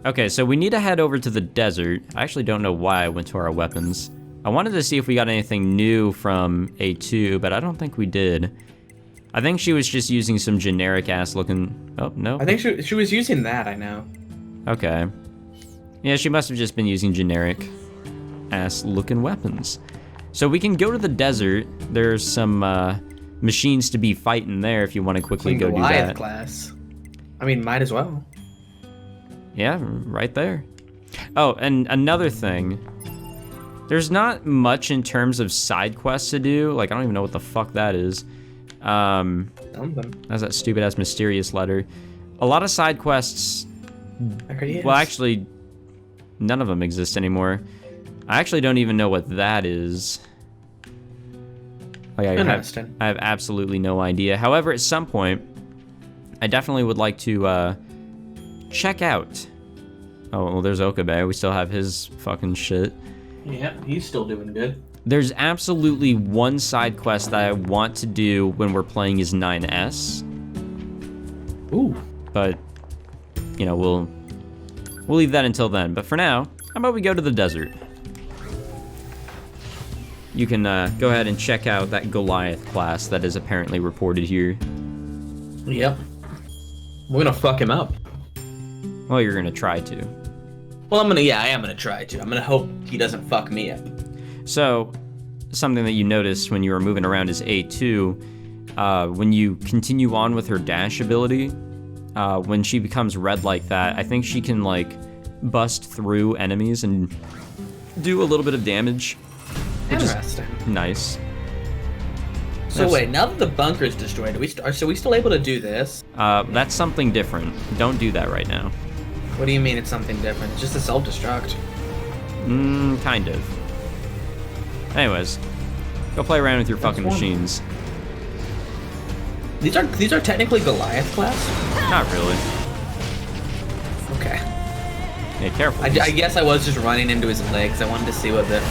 Okay, so we need to head over to the desert. I actually don't know why I went to our weapons. I wanted to see if we got anything new from A2, but I don't think we did. I think she was just using some generic-ass looking... Oh, no. I think she was using that, I know. Okay. Yeah, she must have just been using generic-ass looking weapons. So we can go to the desert. There's some machines to be fighting there if you want to quickly go do that. Class. I mean, might as well. Yeah, right there. Oh, and another thing. There's not much in terms of side quests to do. Like, I don't even know what the fuck that is. That's that stupid-ass mysterious letter. A lot of side quests... Well, actually, none of them exist anymore. I actually don't even know what that is. Like, I have absolutely no idea. However, at some point, I definitely would like to check out. Oh, well, there's Okabe. We still have his fucking shit. Yeah, he's still doing good. There's absolutely one side quest that I want to do when we're playing as 9S. Ooh. But, you know, we'll leave that until then. But for now, how about we go to the desert? You can go ahead and check out that Goliath class that is apparently reported here. Yep. We're gonna fuck him up. Well, you're gonna try to. Well, I am gonna try to. I'm gonna hope he doesn't fuck me up. So, something that you noticed when you were moving around is A2. When you continue on with her dash ability, when she becomes red like that, I think she can, like, bust through enemies and do a little bit of damage. Interesting. Nice. So wait, now that the bunker is destroyed, are we still able to do this? That's something different. Don't do that right now. What do you mean it's something different? It's just a self-destruct. Kind of. Anyways, go play around with your fucking machines. These are technically Goliath class? Not really. Okay. Hey, careful. I guess I was just running into his legs. I wanted to see what the...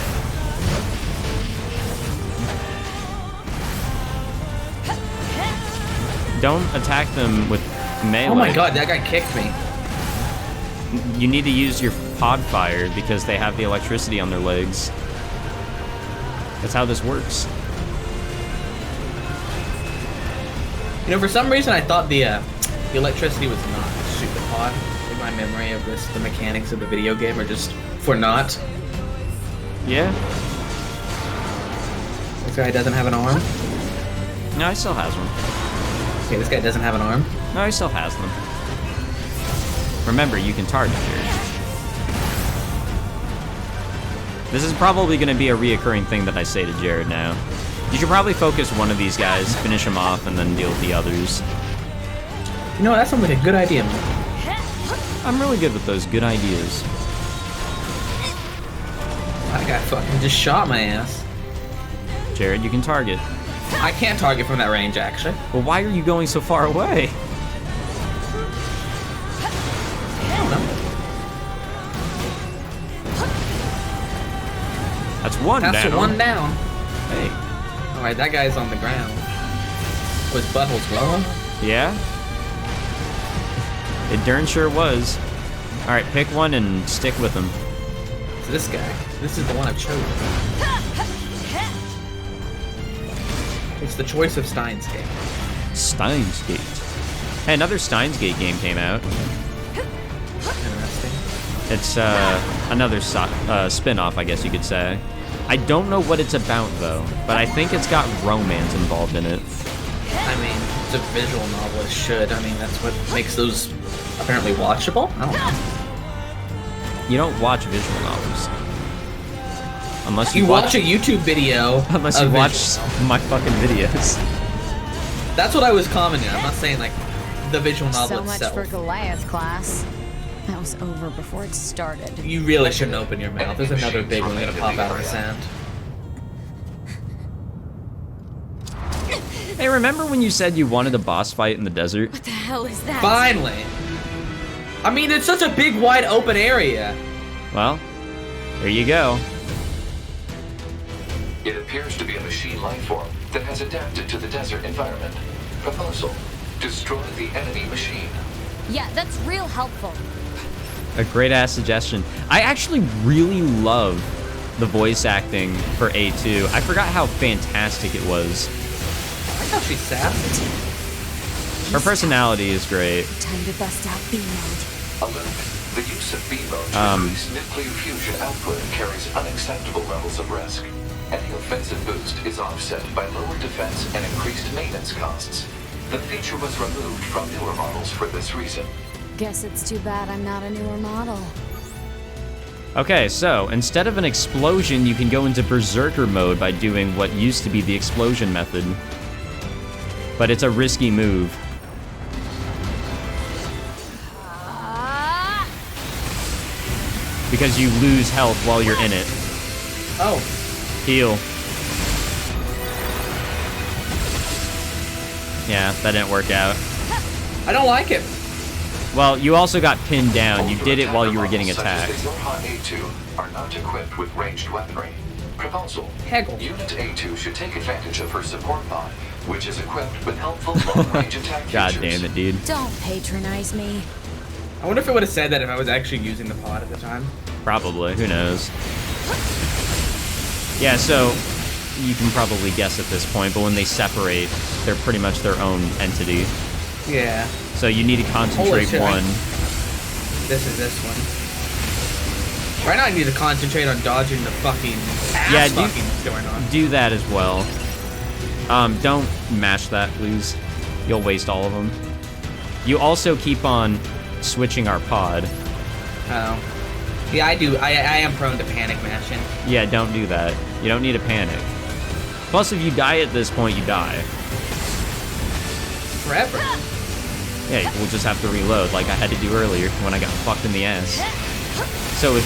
Don't attack them with melee. Oh my god, that guy kicked me. You need to use your pod fire because they have the electricity on their legs. That's how this works. You know, for some reason I thought the electricity was not super pod. In my memory of the mechanics of the video game are just for naught. Yeah. This guy doesn't have an arm? No, he still has one. Okay, this guy doesn't have an arm? No, he still has them. Remember, you can target here. This is probably going to be a reoccurring thing that I say to Jared now. You should probably focus one of these guys, finish him off, and then deal with the others. You know, that sounds like a good idea, man. I'm really good with those good ideas. That guy fucking just shot my ass. Jared, you can target. I can't target from that range, actually. Well, why are you going so far away? I don't know. That's one down. That's one down. Hey. Alright, that guy's on the ground. Was butthole's glowing? Yeah? It darn sure was. Alright, pick one and stick with him. So this guy. This is the one I've chosen. It's the choice of Steins Gate. Steins Gate. Hey, another Steins Gate game came out. Interesting. It's another spin-off, I guess you could say. I don't know what it's about, though, but I think it's got romance involved in it. I mean, it's a visual novel, it should. I mean, that's what makes those apparently watchable? I don't know. You don't watch visual novels. Unless you watch a YouTube video. Unless you watch my fucking videos. That's what I was commenting. I'm not saying, like, the visual novel itself. So much for Goliath class. That was over before it started. You really shouldn't open your mouth. There's another big one gonna pop out of the sand. Hey, remember when you said you wanted a boss fight in the desert? What the hell is that? Finally! I mean, it's such a big, wide open area. Well, there you go. It appears to be a machine life form that has adapted to the desert environment. Proposal: destroy the enemy machine. Yeah, that's real helpful. A great ass suggestion. I actually really love the voice acting for A2. I forgot how fantastic it was. I like how she's sassy. Her personality is great. Time to bust out B mode. Alert. The use of B mode to increase nuclear fusion output carries unacceptable levels of risk. Any offensive boost is offset by lower defense and increased maintenance costs. The feature was removed from newer models for this reason. Guess it's too bad I'm not a newer model. Okay, so instead of an explosion, you can go into berserker mode by doing what used to be the explosion method. But it's a risky move. Because you lose health while you're in it. Oh. Heal. Yeah, that didn't work out. I don't like it. Well, you also got pinned down. You did it while you were getting attacked. Such as the A2 are not equipped with ranged weaponry. Proposal. Hegel. Unit A2 should take advantage of her support pod, which is equipped with helpful long-range attack God features. damn it, dude. Don't patronize me. I wonder if it would have said that if I was actually using the pod at the time. Probably. Who knows? Yeah, so you can probably guess at this point, but when they separate, they're pretty much their own entity. Yeah. So you need to concentrate shit, one. This is this one. Right now I need to concentrate on dodging the fucking ass fucking that's going on. Do that as well. Don't mash that, please. You'll waste all of them. You also keep on switching our pod. Oh. Yeah, I do. I am prone to panic mashing. Yeah, don't do that. You don't need to panic. Plus, if you die at this point, you die. Forever. Yeah, we'll just have to reload like I had to do earlier when I got fucked in the ass. So if...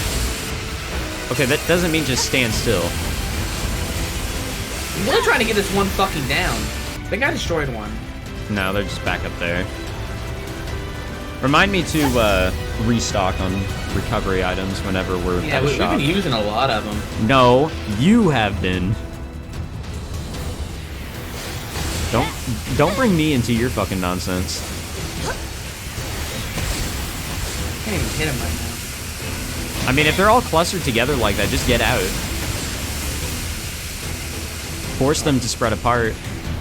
Okay, that doesn't mean just stand still. I'm really trying to get this one fucking down. I think I destroyed one. No, they're just back up there. Remind me to restock on recovery items whenever we're Yeah, at a we've shop. been using a lot of them. No, you have been. Don't bring me into your fucking nonsense. I can't even hit him right now. I mean, if they're all clustered together like that, just get out. Force them to spread apart.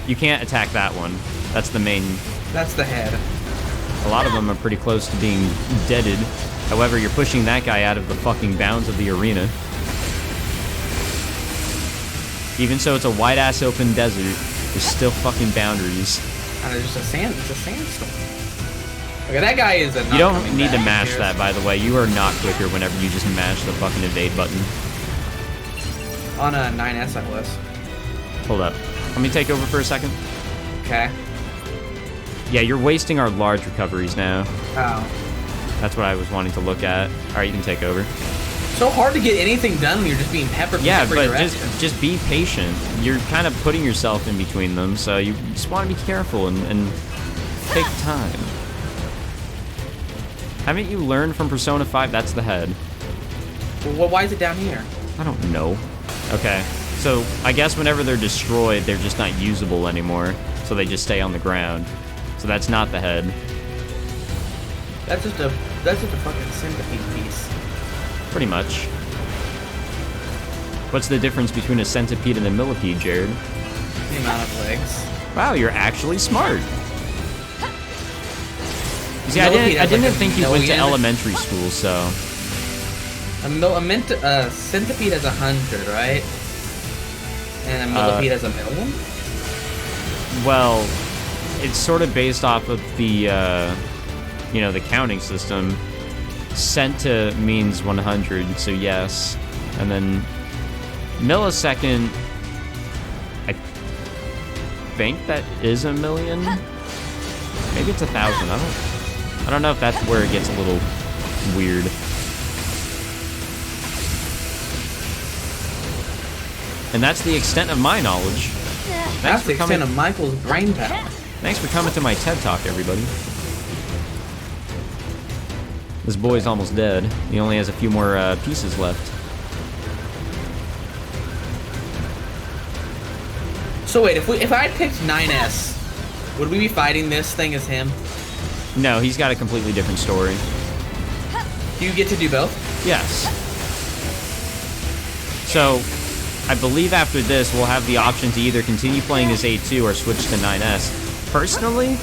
You can't attack that one. That's the main... That's the head. A lot of them are pretty close to being deaded. However, you're pushing that guy out of the fucking bounds of the arena. Even so, it's a wide-ass open desert. There's still fucking boundaries. And it's a sandstorm. Okay, that guy is a. You don't need to mash that, by the way. You are not quicker whenever you just mash the fucking evade button. On a 9S, I was. Hold up. Let me take over for a second. Okay. Yeah, you're wasting our large recoveries now. Oh. That's what I was wanting to look at. Alright, you can take over. So hard to get anything done when you're just being peppered from Yeah, every but direction. just be patient. You're kind of putting yourself in between them, so you just want to be careful and take time. Haven't you learned from Persona 5? That's the head. Well, why is it down here? I don't know. Okay, so I guess whenever they're destroyed, they're just not usable anymore, so they just stay on the ground. So that's not the head. That's just a fucking centipede piece. Pretty much. What's the difference between a centipede and a millipede, Jared? The amount of legs. Wow, you're actually smart. See, I Millipede didn't has like a think you went to million. elementary school, so... A centipede has 100, right? And a millipede has 1,000,000? Well, it's sort of based off of the, you know, the counting system. Centa means 100, so yes. And then millisecond, I think that is 1,000,000. Maybe it's 1,000. I don't know if that's where it gets a little weird. And that's the extent of my knowledge. That's the extent of Michael's brain power. Thanks for coming to my TED Talk, everybody. This boy's almost dead. He only has a few more pieces left. So wait, if I picked 9S, would we be fighting this thing as him? No, he's got a completely different story. Do you get to do both? Yes. So, I believe after this, we'll have the option to either continue playing as A2 or switch to 9S. Personally,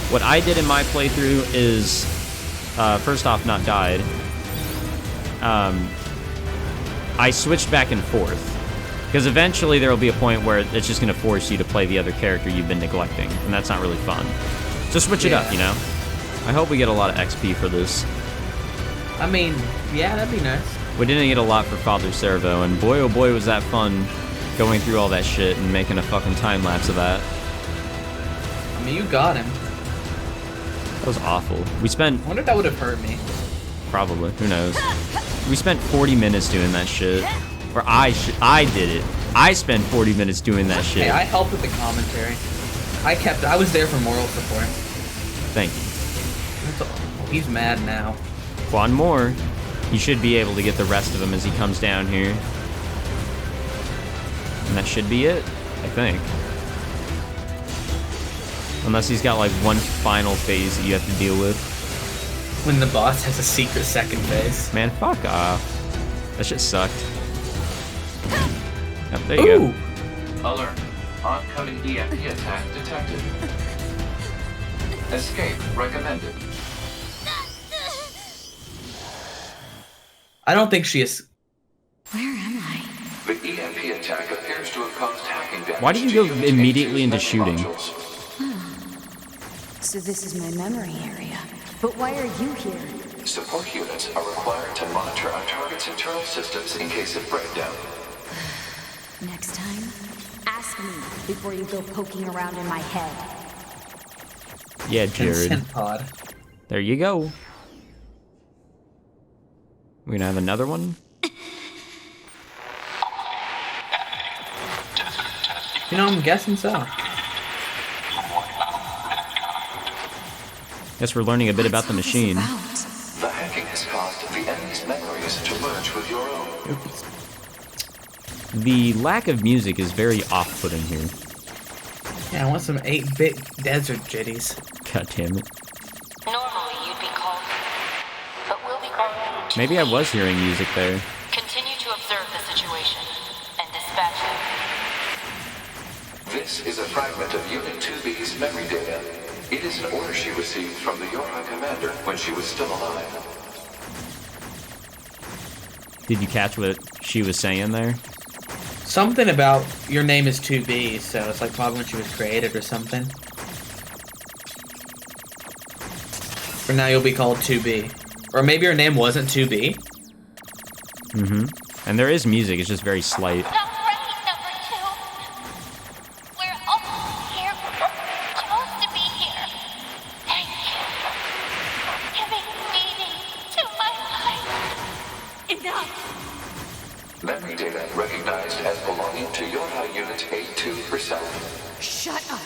what I did in my playthrough is, first off, not died. I switched back and forth. Because eventually there will be a point where it's just going to force you to play the other character you've been neglecting, and that's not really fun. So switch it up, you know? I hope we get a lot of XP for this. I mean, yeah, that'd be nice. We didn't get a lot for Father Servo, and boy oh boy was that fun going through all that shit and making a fucking time-lapse of that. I mean, you got him. That was awful. We spent... I wonder if that would have hurt me. Probably. Who knows? We spent 40 minutes doing that shit. Or I did it. I spent 40 minutes doing that shit. Hey, I helped with the commentary. I was there for moral support. Thank you. That's all. He's mad now. One more. He should be able to get the rest of them as he comes down here. And that should be it, I think. Unless he's got like one final phase that you have to deal with. When the boss has a secret second phase. Man, fuck off. That shit sucked. Yep, there you go. Alert. Oncoming EMP attack detected. Escape recommended. I don't think she is... Where am I? The EMP attack appears to have caused hacking damage. Why do you go immediately into shooting? So this is my memory area. But why are you here? Support units are required to monitor our target's internal systems in case of breakdown. Next time, ask me before you go poking around in my head. Yeah, Jared. Consent pod. There you go. We're gonna have another one? You know, I'm guessing so. Guess we're learning a bit about the machine. The hacking has caused the enemy's memories to merge with your own. The lack of music is very off-putting here. Yeah, I want some 8-bit desert jitties. God damn it. Normally you'd be called, but we'll be calling you. Maybe I was hearing music there. Continue to observe the situation and dispatch it. This is a fragment of Unit 2B's memory data. It is an order she received from the Yorha commander when she was still alive. Did you catch what she was saying there? Something about your name is 2B, so it's like probably when she was created or something. For now, you'll be called 2B. Or maybe your name wasn't 2B. Mm-hmm. And there is music, it's just very slight. Not ready, number 2. We're almost here. We're supposed to be here. Thank you. Giving meaning to my life. Enough. Memory data recognized as belonging to Yorha Unit A2 herself. Shut up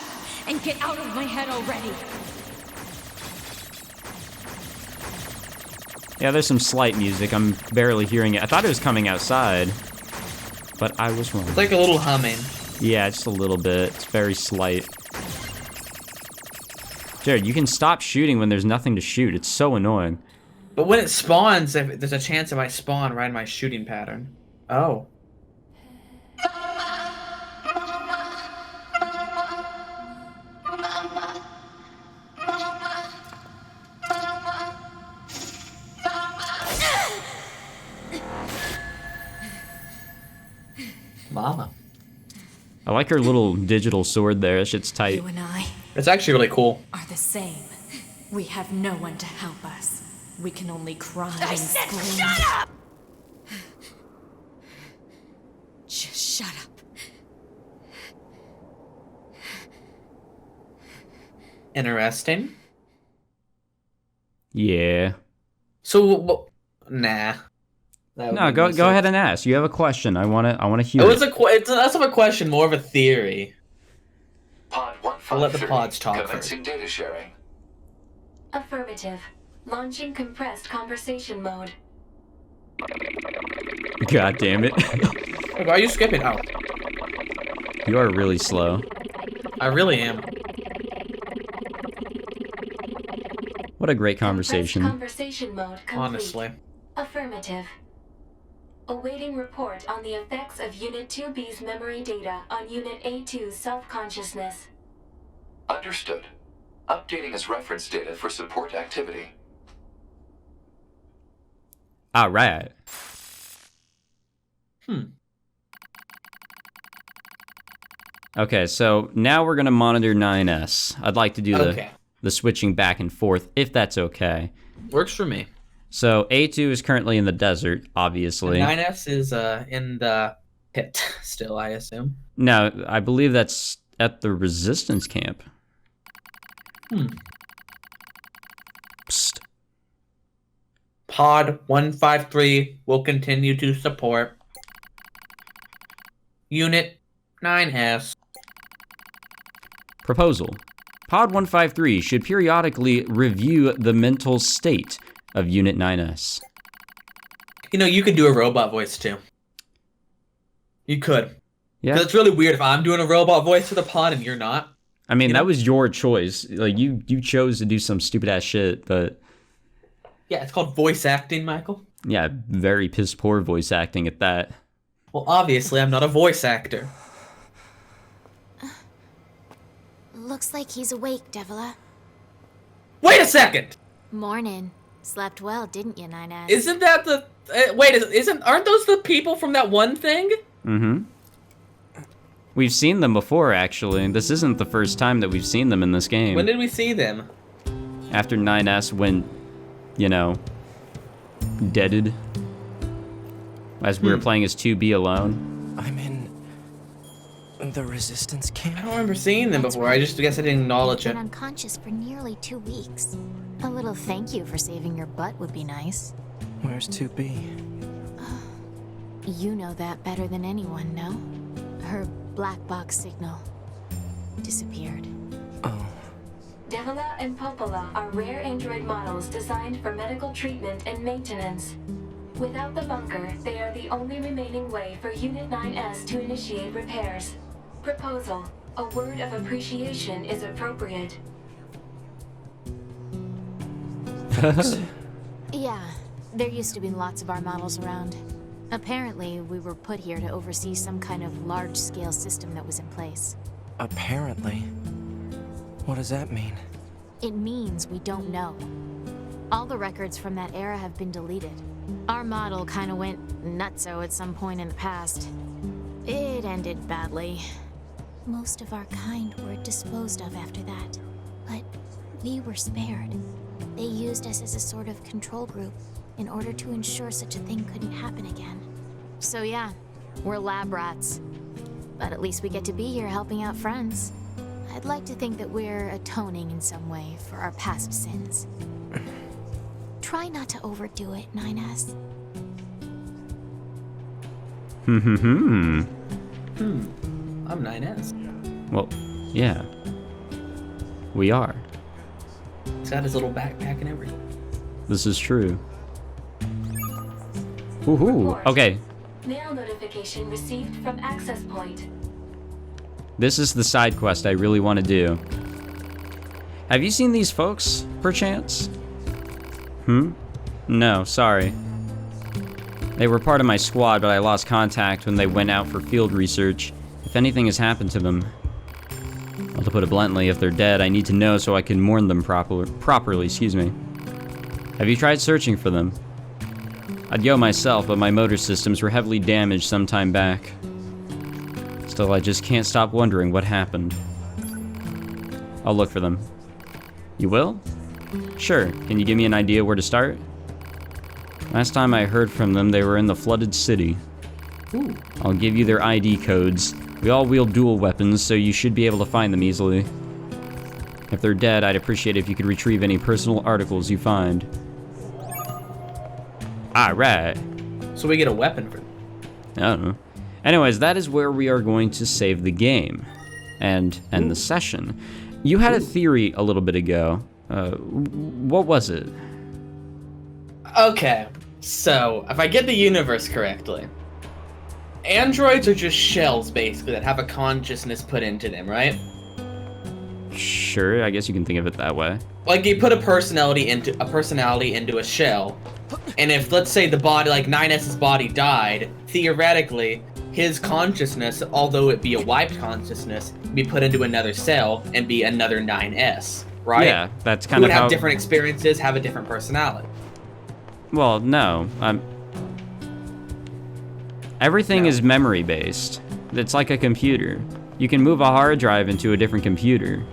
and get out of my head already. Yeah, there's some slight music. I'm barely hearing it. I thought it was coming outside, but I was wrong. It's like a little humming. Yeah, just a little bit. It's very slight. Jared, you can stop shooting when there's nothing to shoot. It's so annoying. But when it spawns, there's a chance it might spawn right in my shooting pattern. Oh. Mama. I like her little digital sword there. That shit's tight. You and I It's actually really cool. are the same. We have no one to help us. We can only cry and scream. Shut up! Just shut up. Interesting. Yeah. So, nah. No, go ahead and ask. You have a question. I wanna hear It was it. it's less of a question, more of a theory. Pod 153. We'll let the pods talk Commencing data sharing. Affirmative. Launching compressed conversation mode. God damn it. Why are you skipping? Oh, You are really slow. I really am. What a great conversation. Conversation mode complete. Honestly. Affirmative. Awaiting report on the effects of Unit 2B's memory data on Unit A2's self-consciousness. Understood. Updating as reference data for support activity. All right. Okay, so now we're gonna monitor 9S. I'd like to do the switching back and forth, if that's okay. Works for me. So A2 is currently in the desert, obviously. And 9S is in the pit still, I assume. No, I believe that's at the resistance camp. Psst. Pod 153 will continue to support Unit 9S. Proposal. Pod 153 should periodically review the mental state of Unit 9S. You know, you could do a robot voice too. You could. Yeah. 'Cause it's really weird if I'm doing a robot voice for the pod and you're not. I mean, that was your choice. Like, you chose to do some stupid ass shit, but... Yeah, it's called voice acting, Michael. Yeah, very piss poor voice acting at that. Well, obviously, I'm not a voice actor. Looks like he's awake, Devila. Wait a second! Morning. Slept well, didn't you, 9S? Isn't that the... aren't those the people from that one thing? Mm-hmm. We've seen them before, actually. This isn't the first time that we've seen them in this game. When did we see them? After 9S went, you know, deaded. As we were playing as 2B alone. I'm in the resistance camp. I don't remember seeing them before. I just guess I didn't acknowledge You've it. been unconscious for nearly 2 weeks. A little thank you for saving your butt would be nice. Where's 2B? You know that better than anyone, no? Her black box signal disappeared. Oh. Devila and Popola are rare android models designed for medical treatment and maintenance. Without the bunker, they are the only remaining way for Unit 9S to initiate repairs. Proposal. A word of appreciation is appropriate. Yeah, there used to be lots of our models around. Apparently, we were put here to oversee some kind of large-scale system that was in place. Apparently. What does that mean? It means we don't know. All the records from that era have been deleted. Our model kinda went nutso at some point in the past. It ended badly. Most of our kind were disposed of after that. But we were spared. They used us as a sort of control group in order to ensure such a thing couldn't happen again. So yeah, we're lab rats. But at least we get to be here helping out friends. I'd like to think that we're atoning in some way for our past sins. Try not to overdo it, 9S. Hmm. I'm 9S. Well, yeah. We are. He's got his little backpack and everything. This is true. Woohoo! Report. Okay, Mail notification received from access point. this is the side quest I really want to do. Have you seen these folks, perchance? No, sorry. They were part of my squad, but I lost contact when they went out for field research. If anything has happened to them... Well, to put it bluntly, if they're dead, I need to know so I can mourn them properly, excuse me. Have you tried searching for them? I'd go myself, but my motor systems were heavily damaged some time back. Still, I just can't stop wondering what happened. I'll look for them. You will? Sure. Can you give me an idea where to start? Last time I heard from them, they were in the flooded city. Ooh. I'll give you their ID codes. We all wield dual weapons, so you should be able to find them easily. If they're dead, I'd appreciate it if you could retrieve any personal articles you find. Alright. So we get a weapon for them. I don't know. Anyways, that is where we are going to save the game. And end the session. You had a theory a little bit ago. What was it? Okay, so if I get the universe correctly, androids are just shells, basically, that have a consciousness put into them, right? Sure, I guess you can think of it that way. Like you put a personality into a shell, And if, let's say, the body, like 9S's body died, theoretically, his consciousness, although it be a wiped consciousness, be put into another cell and be another 9S, right? Yeah, that's kind Who of would how... have different experiences, have a different personality. Well, no. Everything is memory-based. It's like a computer. You can move a hard drive into a different computer.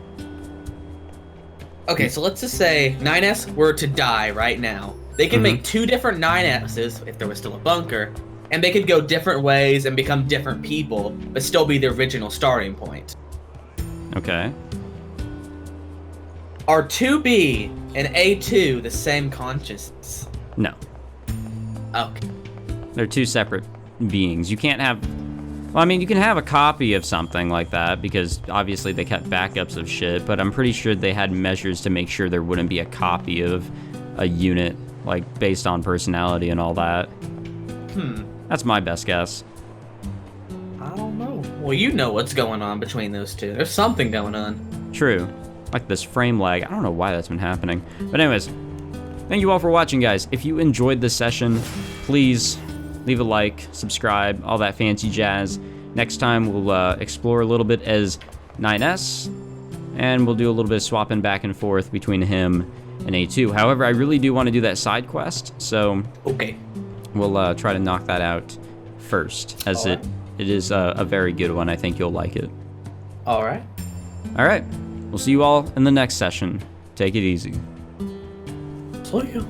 Okay, so let's just say 9S were to die right now. They can make 2 different 9S's, if there was still a bunker, and they could go different ways and become different people, but still be the original starting point. Okay. Are 2B and A2 the same consciousness? No. Okay. They're 2 separate beings. You can't have... Well, I mean, you can have a copy of something like that, because obviously they kept backups of shit, but I'm pretty sure they had measures to make sure there wouldn't be a copy of a unit, like, based on personality and all that. That's my best guess. I don't know. Well, you know what's going on between those two. There's something going on. True. Like this frame lag. I don't know why that's been happening. But anyways, thank you all for watching, guys. If you enjoyed this session, please leave a like, subscribe, all that fancy jazz. Next time, we'll explore a little bit as 9S, and we'll do a little bit of swapping back and forth between him and A2. However, I really do want to do that side quest, so okay, we'll try to knock that out first, as it is a very good one. I think you'll like it. All right. All right. We'll see you all in the next session. Take it easy. See you.